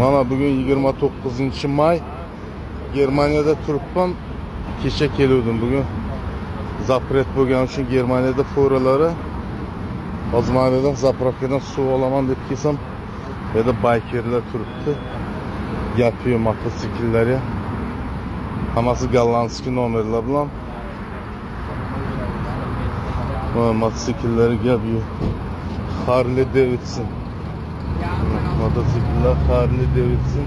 Mana bugün 29 may. Germaniyada turibman. Kecha keluvdim bugün. Zapret bo'lgani uchun Germaniyada foralari. Ozmanidan zapravkadan suv olaman deb kelsam, bu yerda baykerlar turibdi. Yapıyor mototsikllar. Hammasi gollandskiy nomerlar bilan. Mototsiklari yapıyor. Harley Davidson. Motosikletler Harley Davidson.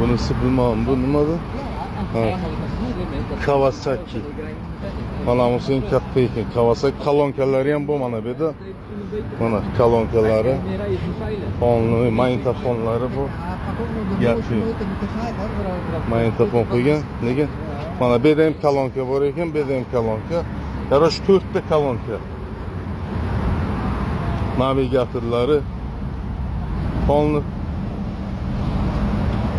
Bunisi bilmem, bu nima adı? Kawasaki. Mana bu senin katta ekan. Kawasaki kolonkalari ham bu mana bu yerda. Mana kolonkalari. Fonli, magnitofonlari bu. Yapıyor. Magnitofon qo'ygan, lekin mana bu yerda ham kolonka bor ekan, bu yerda ham kolonka. Qarаш 4 ta kolonka. Navigatorları, fonli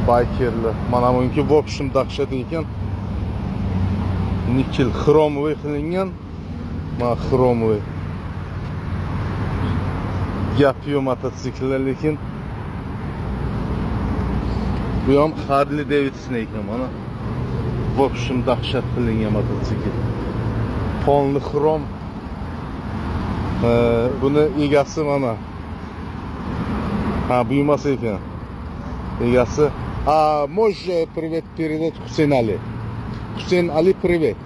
baykerlar. Mana buniki в общем dahshat ekan. Nikel xromli qilingan. Mana xromli. Yapıyor mototsikllar, lekin bu ham Harley Davidson ekan mana. В общем dahshat qilingan mototsikl. Fonli xrom. Buni egasi mana. Ha, buyurmasa ekan. Egasi. Можешь привет передать Хусейн Али? Хусейн Али, привет.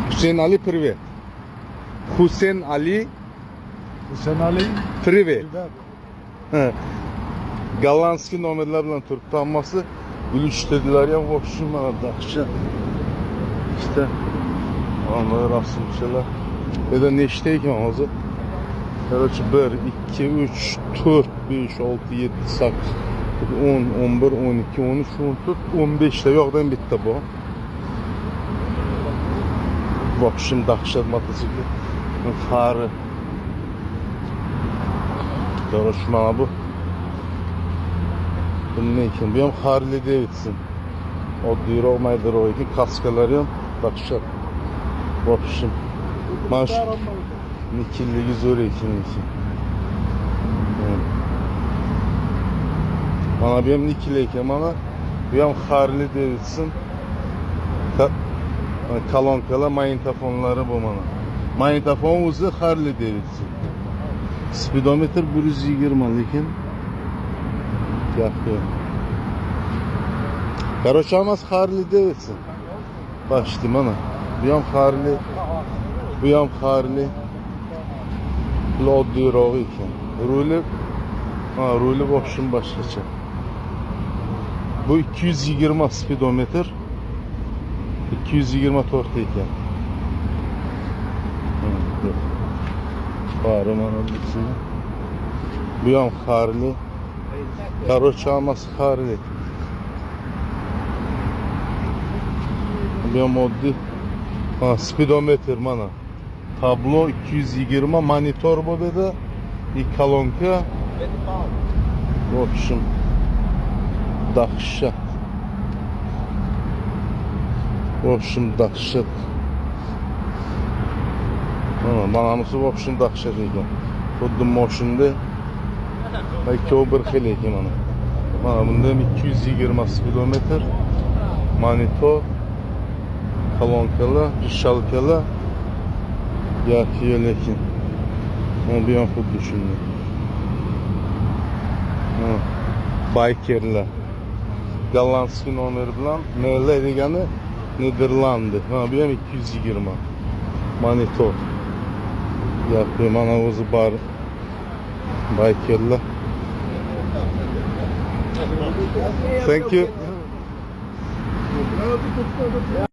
Хусейн Али, привет. Хусейн Али. Hüseyin Ali. Привет. Gollandskiy nomerlar bilan turibdi hammasi. Gülüştediler ya, в общем mana dahshat. İşte onlar rasmçılar. Ya da neçte ekan hozir? Короче 1, 2, 3, 4, 5, 6, 7, 8, 10, 11, 12, 13, 14, 15 ta yoqdan bitta bu. В общем dahshat motosiklet. Fari. Короче mana bu. Bu ne ekan? Bu ham Harley Davidson. Oddiyroq maydaroq ekan, kaskalari ham dahshat. В общем mana shu nikelligi zo'r ekan. Mana bu ham nikel ekan, mana bu ham Harley Davidson. Kolonkalar, magnitofonlari bu mana. Magnitofon o'zi Harley Davidson. Speedometer 120 lekin yapıyor. Короче hammasi Harley Davidson. Başlı mana. Bu ham Harley. Bu ham Harley. Oddiyroq ekan. Ruli в общем boshqacha. Bu 220 speedometer. 224 ekan. Fari mana bu. Bu ham Harley. Короче hammasi Harley. Bu ham oddiy. Speedometer mana. Tablo 220, monitor bu dedi. Bir kolonka. В общем dahshat. В общем dahshat. Manamisi в общем dahshat ekan. Xuddi moshinda ikkovi bir xil ekan mana. Mana bunda 220 speedometer, monitor, kolonkalar, rishalkalar yapıyor lekin. Bu ham xuddi shunday. Baykerlar. Gollandskiy nomeri bilan NL degani Niderlandiya. Bu ham 220. Monitor. Yapıyor mana o'zi bar baykerlar. Thank you.